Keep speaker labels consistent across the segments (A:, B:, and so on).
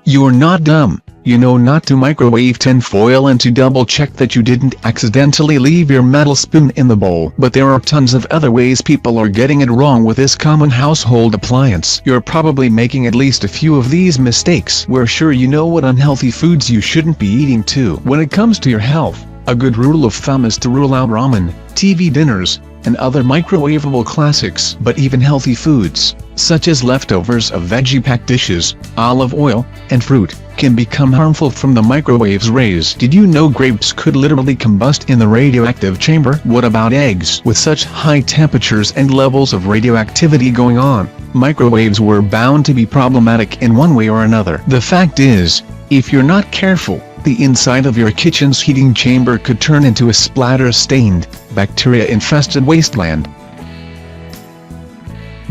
A: You're not dumb. You know not to microwave tin foil and to double check that you didn't accidentally leave your metal spoon in the bowl. But there are tons of other ways people are getting it wrong with this common household appliance. You're probably making at least a few of these mistakes. We're sure you know what unhealthy foods you shouldn't be eating too. When it comes to your health, a good rule of thumb is to rule out ramen, TV dinners, and other microwavable classics. But even healthy foods, such as leftovers of veggie-packed dishes, olive oil, and fruit, can become harmful from the microwave's rays. Did you know grapes could literally combust in the radioactive chamber? What about eggs? With such high temperatures and levels of radioactivity going on, microwaves were bound to be problematic in one way or another. The fact is, if you're not careful, the inside of your kitchen's heating chamber could turn into a splatter-stained, bacteria-infested wasteland.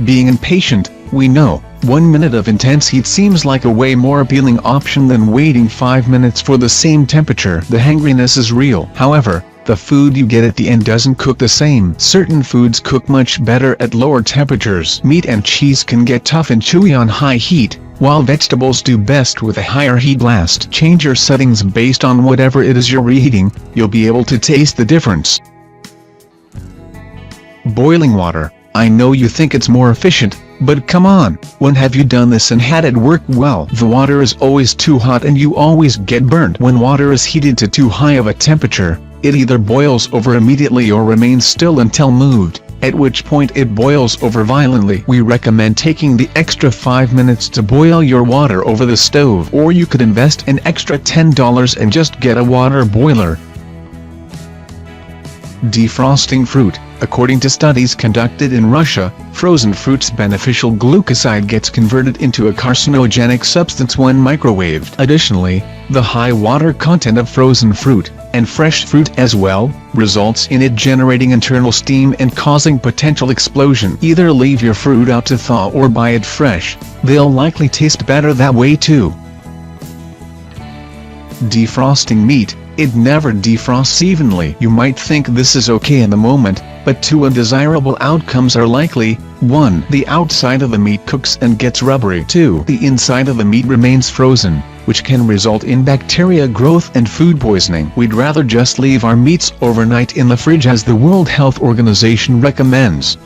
A: Being impatient, we know, 1 minute of intense heat seems like a way more appealing option than waiting 5 minutes for the same temperature. The hangriness is real. However, the food you get at the end doesn't cook the same. Certain foods cook much better at lower temperatures. Meat and cheese can get tough and chewy on high heat, while vegetables do best with a higher heat blast. Change your settings based on whatever it is you're reheating, you'll be able to taste the difference. Boiling water. I know you think it's more efficient, but come on, when have you done this and had it work well? The water is always too hot and you always get burnt. When water is heated to too high of a temperature, it either boils over immediately or remains still until moved, at which point it boils over violently. We recommend taking the extra 5 minutes to boil your water over the stove, or you could invest an extra $10 and just get a water boiler. Defrosting fruit. According to studies conducted in Russia, frozen fruit's beneficial glucoside gets converted into a carcinogenic substance when microwaved. Additionally, the high water content of frozen fruit, and fresh fruit as well, results in it generating internal steam and causing potential explosion. Either leave your fruit out to thaw or buy it fresh. They'll likely taste better that way too. Defrosting meat. It never defrosts evenly. You might think this is okay in the moment, but two undesirable outcomes are likely. 1. The outside of the meat cooks and gets rubbery. 2. The inside of the meat remains frozen, which can result in bacteria growth and food poisoning. We'd rather just leave our meats overnight in the fridge, as the World Health Organization recommends.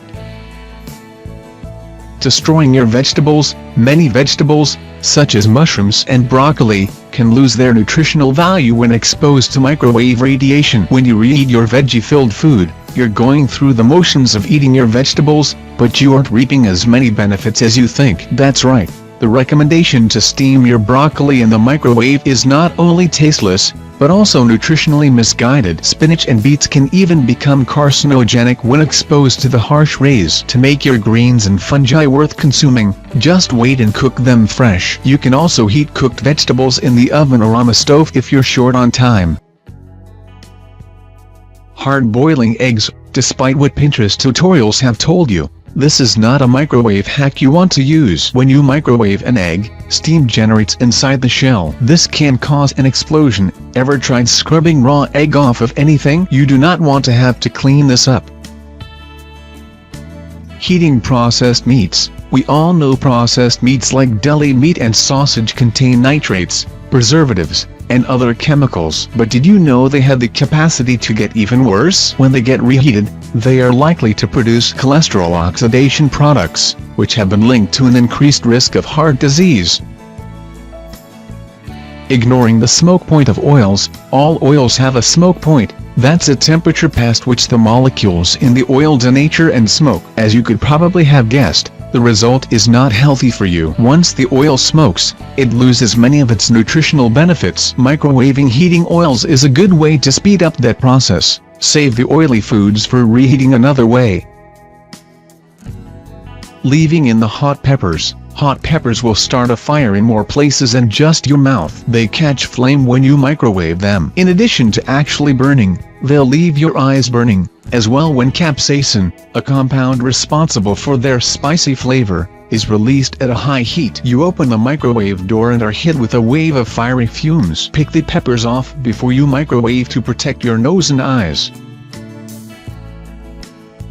A: Destroying your vegetables. Many vegetables, such as mushrooms and broccoli, can lose their nutritional value when exposed to microwave radiation. When you reheat your veggie-filled food, you're going through the motions of eating your vegetables, but you aren't reaping as many benefits as you think. That's right. The recommendation to steam your broccoli in the microwave is not only tasteless, but also nutritionally misguided. Spinach and beets can even become carcinogenic when exposed to the harsh rays. To make your greens and fungi worth consuming, just wait and cook them fresh. You can also heat cooked vegetables in the oven or on a stove if you're short on time. Hard-boiling eggs. Despite what Pinterest tutorials have told you, this is not a microwave hack you want to use. When you microwave an egg, steam generates inside the shell. This can cause an explosion. Ever tried scrubbing raw egg off of anything? You do not want to have to clean this up. Heating processed meats. We all know processed meats like deli meat and sausage contain nitrates, preservatives, and other chemicals. But did you know they have the capacity to get even worse? When they get reheated, they are likely to produce cholesterol oxidation products, which have been linked to an increased risk of heart disease. Ignoring the smoke point of oils. All oils have a smoke point. That's a temperature past which the molecules in the oil denature and smoke. As you could probably have guessed, the result is not healthy for you. Once the oil smokes, it loses many of its nutritional benefits. Microwaving heating oils is a good way to speed up that process. Save the oily foods for reheating another way. Leaving in the hot peppers. Hot peppers will start a fire in more places than just your mouth. They catch flame when you microwave them. In addition to actually burning, they'll leave your eyes burning, as well when capsaicin, a compound responsible for their spicy flavor, is released at a high heat. You open the microwave door and are hit with a wave of fiery fumes. Pick the peppers off before you microwave to protect your nose and eyes.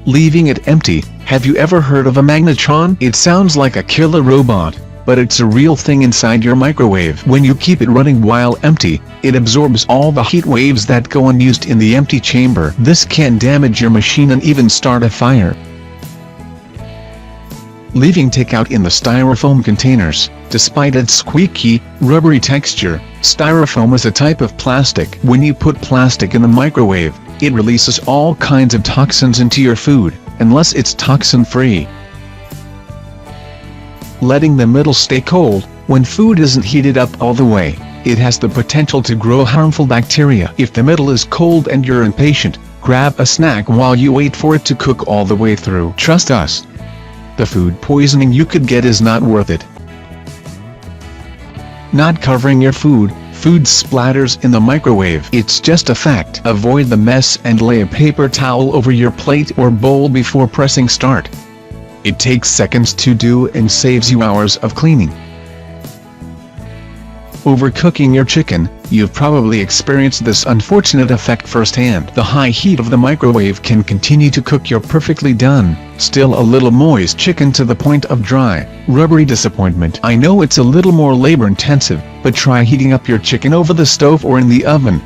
A: Leaving it empty. Have you ever heard of a magnetron? It sounds like a killer robot, but it's a real thing inside your microwave. When you keep it running while empty, it absorbs all the heat waves that go unused in the empty chamber. This can damage your machine and even start a fire. Leaving takeout in the styrofoam containers. Despite its squeaky, rubbery texture, styrofoam is a type of plastic. When you put plastic in the microwave, it releases all kinds of toxins into your food, unless it's toxin-free. Letting the middle stay cold. When food isn't heated up all the way, it has the potential to grow harmful bacteria. If the middle is cold and you're impatient, grab a snack while you wait for it to cook all the way through. Trust us. The food poisoning you could get is not worth it. Not covering your food splatters in the microwave. It's just a fact. Avoid the mess and lay a paper towel over your plate or bowl before pressing start. It takes seconds to do and saves you hours of cleaning. Overcooking your chicken. You've probably experienced this unfortunate effect firsthand. The high heat of the microwave can continue to cook your perfectly done, still a little moist chicken to the point of dry, rubbery disappointment. I know it's a little more labor-intensive, but try heating up your chicken over the stove or in the oven.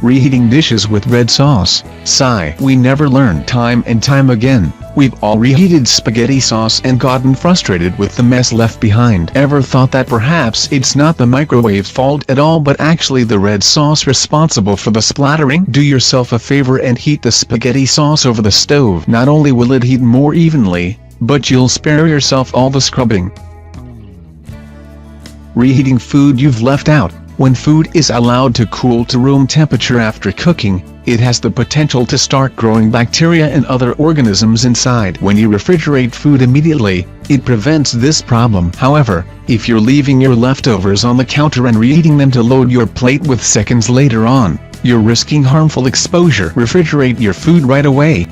A: Reheating dishes with red sauce. Sigh. We never learn. Time and time again, we've all reheated spaghetti sauce and gotten frustrated with the mess left behind. Ever thought that perhaps it's not the microwave's fault at all but actually the red sauce responsible for the splattering? Do yourself a favor and heat the spaghetti sauce over the stove. Not only will it heat more evenly, but you'll spare yourself all the scrubbing. Reheating food you've left out. When food is allowed to cool to room temperature after cooking, it has the potential to start growing bacteria and other organisms inside. When you refrigerate food immediately, it prevents this problem. However, if you're leaving your leftovers on the counter and reheating them to load your plate with seconds later on, you're risking harmful exposure. Refrigerate your food right away.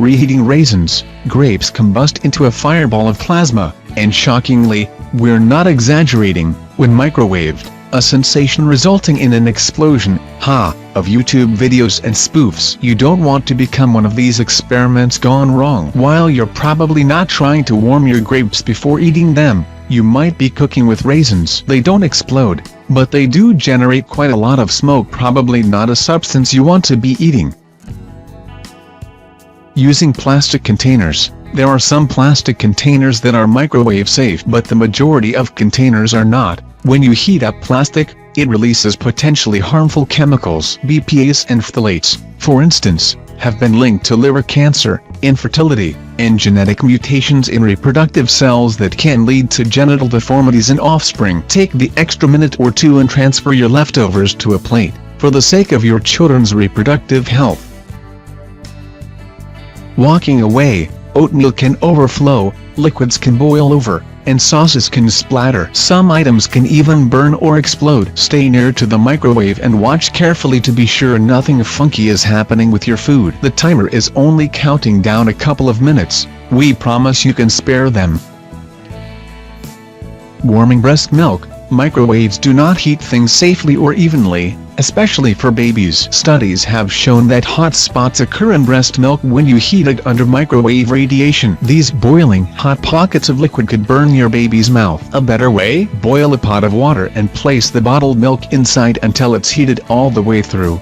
A: Reheating raisins. Grapes combust into a fireball of plasma, and shockingly, we're not exaggerating, when microwaved, a sensation resulting in an explosion, of YouTube videos and spoofs. You don't want to become one of these experiments gone wrong. While you're probably not trying to warm your grapes before eating them, you might be cooking with raisins. They don't explode, but they do generate quite a lot of smoke, probably not a substance you want to be eating. Using plastic containers. There are some plastic containers that are microwave safe, but the majority of containers are not. When you heat up plastic, it releases potentially harmful chemicals. BPAs and phthalates, for instance, have been linked to liver cancer, infertility, and genetic mutations in reproductive cells that can lead to genital deformities in offspring. Take the extra minute or two and transfer your leftovers to a plate, for the sake of your children's reproductive health. Walking away. Oatmeal can overflow, liquids can boil over, and sauces can splatter. Some items can even burn or explode. Stay near to the microwave and watch carefully to be sure nothing funky is happening with your food. The timer is only counting down a couple of minutes. We promise you can spare them. Warming breast milk. Microwaves do not heat things safely or evenly, especially for babies. Studies have shown that hot spots occur in breast milk when you heat it under microwave radiation. These boiling hot pockets of liquid could burn your baby's mouth. A better way? Boil a pot of water and place the bottled milk inside until it's heated all the way through.